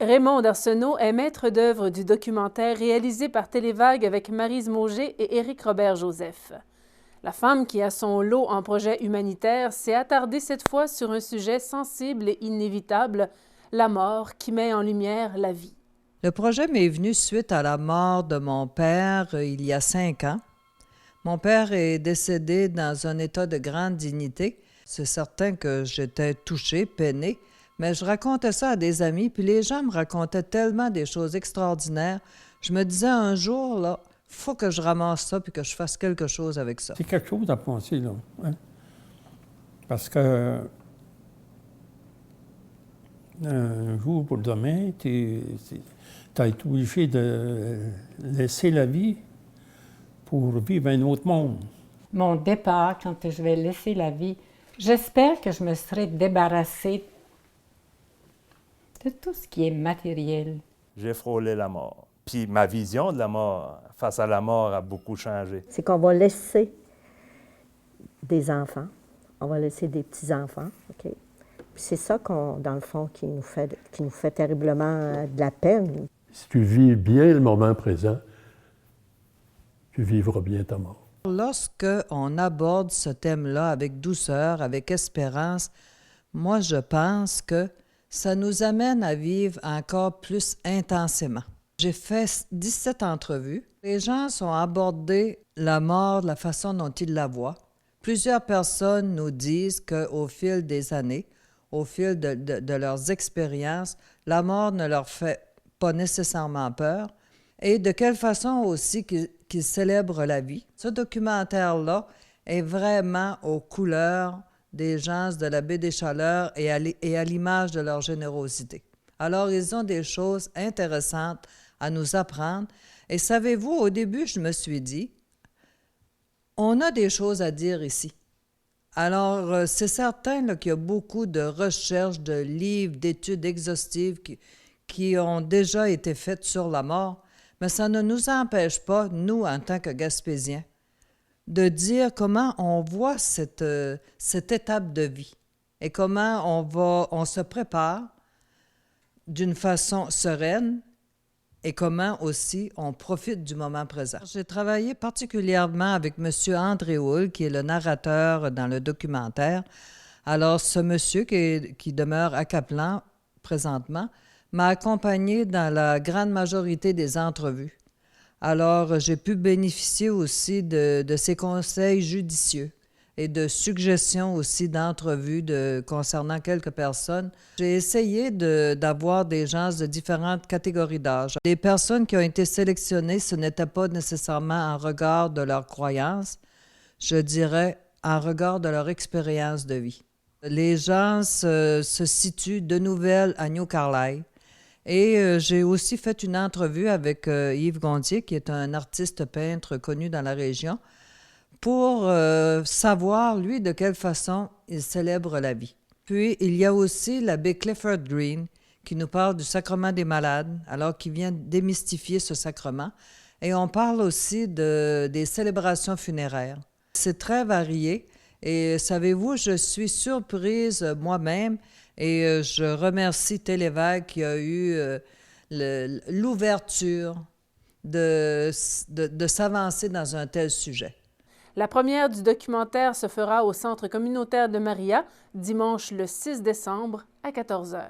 Raymond Arsenault est maître d'œuvre du documentaire réalisé par Télévague avec Maryse Mauger et Éric Robert-Joseph. La femme qui a son lot en projet humanitaire s'est attardée cette fois sur un sujet sensible et inévitable, la mort qui met en lumière la vie. Le projet m'est venu suite à la mort de mon père il y a 5 ans. Mon père est décédé dans un état de grande dignité. C'est certain que j'étais touchée, peinée, mais je racontais ça à des amis, puis les gens me racontaient tellement des choses extraordinaires. Je me disais un jour, là, faut que je ramasse ça puis que je fasse quelque chose avec ça. C'est quelque chose à penser, là. Hein? Parce que un jour pour demain, tu as été obligé de laisser la vie pour vivre un autre monde. Mon départ, quand je vais laisser la vie, j'espère que je me serai débarrassée de tout ce qui est matériel. J'ai frôlé la mort. Puis ma vision de la mort, face à la mort, a beaucoup changé. C'est qu'on va laisser des enfants, on va laisser des petits-enfants, OK? Puis c'est ça, dans le fond, qui nous fait terriblement de la peine. Si tu vis bien le moment présent, tu vivras bien ta mort. Lorsque on aborde ce thème-là avec douceur, avec espérance, moi, je pense que ça nous amène à vivre encore plus intensément. J'ai fait 17 entrevues. Les gens ont abordé la mort de la façon dont ils la voient. Plusieurs personnes nous disent qu'au fil des années, au fil de leurs expériences, la mort ne leur fait pas nécessairement peur. Et de quelle façon aussi qu'ils célèbrent la vie. Ce documentaire-là est vraiment aux couleurs des gens de la baie des Chaleurs et à l'image de leur générosité. Alors, ils ont des choses intéressantes à nous apprendre. Et savez-vous, au début, je me suis dit, on a des choses à dire ici. Alors, c'est certain là, qu'il y a beaucoup de recherches, de livres, d'études exhaustives qui ont déjà été faites sur la mort, mais ça ne nous empêche pas, nous, en tant que Gaspésiens, de dire comment on voit cette étape de vie et comment on se prépare d'une façon sereine et comment aussi on profite du moment présent. J'ai travaillé particulièrement avec M. André Houle, qui est le narrateur dans le documentaire. Alors, ce monsieur qui demeure à Caplan présentement m'a accompagné dans la grande majorité des entrevues. Alors, j'ai pu bénéficier aussi de ses conseils judicieux et de suggestions aussi d'entrevues concernant quelques personnes. J'ai essayé d'avoir des gens de différentes catégories d'âge. Les personnes qui ont été sélectionnées, ce n'était pas nécessairement en regard de leur croyance, je dirais en regard de leur expérience de vie. Les gens se situent de nouvelles à New Carlisle. Et j'ai aussi fait une entrevue avec Yves Gondier, qui est un artiste peintre connu dans la région, pour savoir, lui, de quelle façon il célèbre la vie. Puis, il y a aussi l'abbé Clifford Green, qui nous parle du sacrement des malades, alors qu'il vient démystifier ce sacrement. Et on parle aussi des célébrations funéraires. C'est très varié. Et savez-vous, je suis surprise moi-même. Et je remercie Télévague qui a eu l'ouverture de s'avancer dans un tel sujet. La première du documentaire se fera au Centre communautaire de Maria, dimanche le 6 décembre à 14 h.